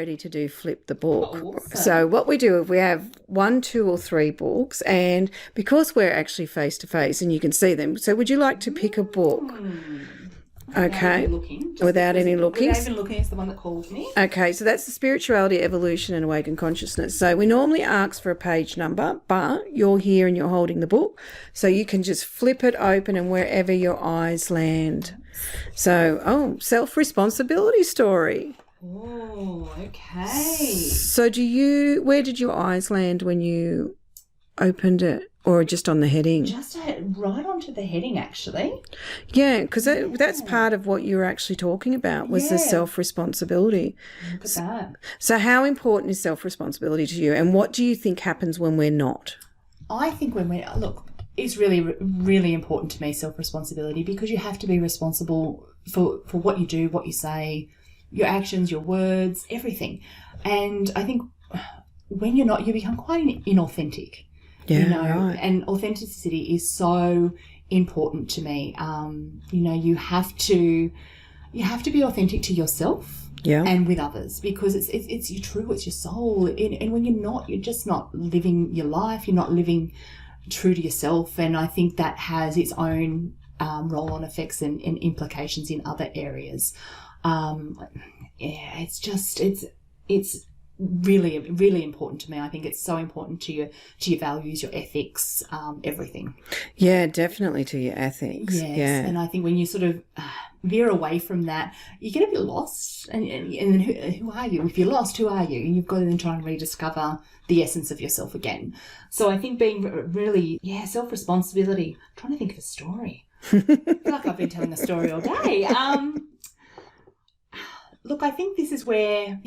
ready to do Flip the Book. Awesome. So what we do, if we have 1, 2 or 3 books, and because we're actually face to face and you can see them, so would you like to pick a book? Okay. Without any looking. Without even looking, it's the one that called me. Okay, so that's the Spirituality, Evolution and Awakened Consciousness. So we normally ask for a page number, but you're here and you're holding the book, so you can just flip it open and wherever your eyes land. So, self-responsibility story. Oh, okay. So where did your eyes land when you opened it? Or just on the heading? Just right onto the heading, actually. Yeah, because that's part of what you were actually talking about was the self-responsibility. Look at that. So how important is self-responsibility to you, and what do you think happens when we're not? I think it's really, really important to me, self-responsibility, because you have to be responsible for what you do, what you say, your actions, your words, everything. And I think when you're not, you become quite inauthentic. Yeah, right. And authenticity is so important to me. You have to be authentic to yourself and with others, because it's your true, it's your soul. And when you're not, you're just not living your life. You're not living true to yourself. And I think that has its own roll-on effects and implications in other areas. It's really, really important to me. I think it's so important to your values, your ethics, everything. Yeah, definitely to your ethics. Yes. Yeah. And I think when you sort of veer away from that, you get a bit lost. And who are you? If you're lost, who are you? And you've got to then try and rediscover the essence of yourself again. So I think being really, self-responsibility. I'm trying to think of a story. I feel like I've been telling a story all day. Look, I think this is where,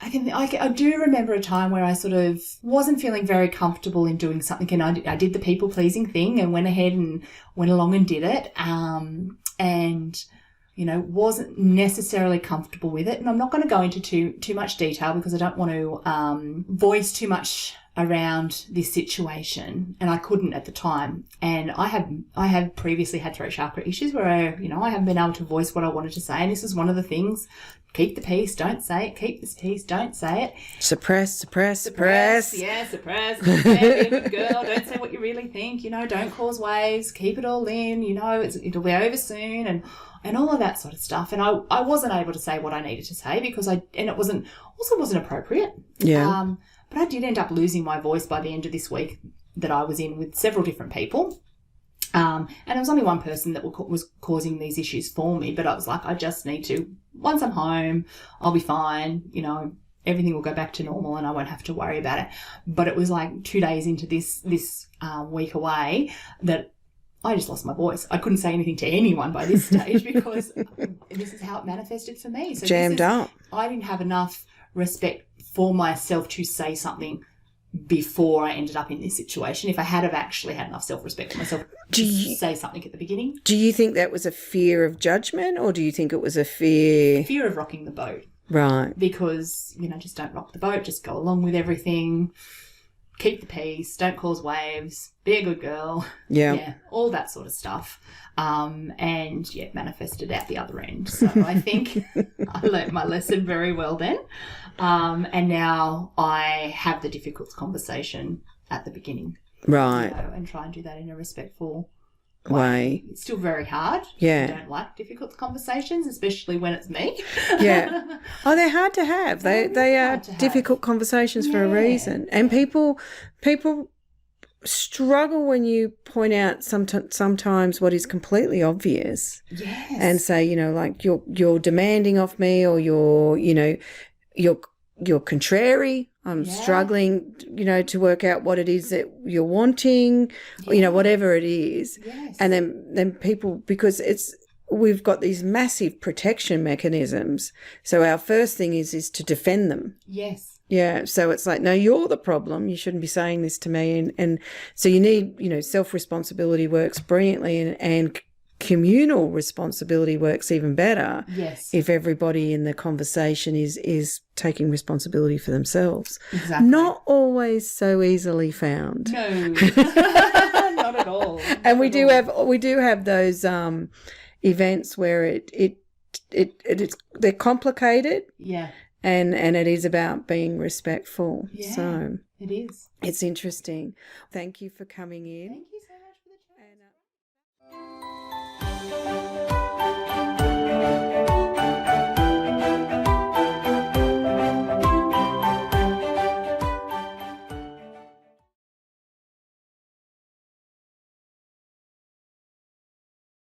I do remember a time where I sort of wasn't feeling very comfortable in doing something, and I did the people-pleasing thing and went ahead and went along and did it, and wasn't necessarily comfortable with it. And I'm not going to go into too much detail because I don't want to voice too much around this situation, and I couldn't at the time. And I have previously had throat chakra issues where I haven't been able to voice what I wanted to say, and this is one of the things. Keep the peace, don't say it. Keep the peace, don't say it. Suppress. Yeah, suppress. Yeah, be a good girl. Don't say what you really think. Don't cause waves. Keep it all in. It'll be over soon, and all of that sort of stuff. And I wasn't able to say what I needed to say because it wasn't appropriate. Yeah. But I did end up losing my voice by the end of this week that I was in with several different people. And it was only one person that was causing these issues for me, but I was like, I just need to, once I'm home, I'll be fine, everything will go back to normal and I won't have to worry about it. But it was like 2 days into this week away that I just lost my voice. I couldn't say anything to anyone by this stage because this is how it manifested for me. So jammed up. I didn't have enough respect for myself to say something before I ended up in this situation. If I had have actually had enough self-respect for myself to say something at the beginning. Do you think that was a fear of judgment, or do you think it was a fear of rocking the boat? Right. Because, just don't rock the boat, just go along with everything, keep the peace, don't cause waves, be a good girl. Yeah, all that sort of stuff. Manifested out the other end. So I think I learnt my lesson very well then. And now I have the difficult conversation at the beginning. Right. And try and do that in a respectful way. It's still very hard. Yeah. I don't like difficult conversations, especially when it's me. Yeah. Oh, they're hard to have. They are difficult conversations for a reason. And people struggle when you point out sometimes what is completely obvious. Yes. And say, like you're demanding of me, or you're contrary. I'm struggling, to work out what it is that you're wanting, whatever it is. Yes. And then people, because we've got these massive protection mechanisms. So our first thing is to defend them. Yes. Yeah. So it's like, no, you're the problem. You shouldn't be saying this to me. And so you need, self-responsibility works brilliantly, and communal responsibility works even better. Yes. If everybody in the conversation is taking responsibility for themselves. Exactly. Not always so easily found. No. Not at all. And we do have those events where they're complicated. Yeah. And it is about being respectful. Yeah, So it is. it's interesting. Thank you for coming in. Thank you so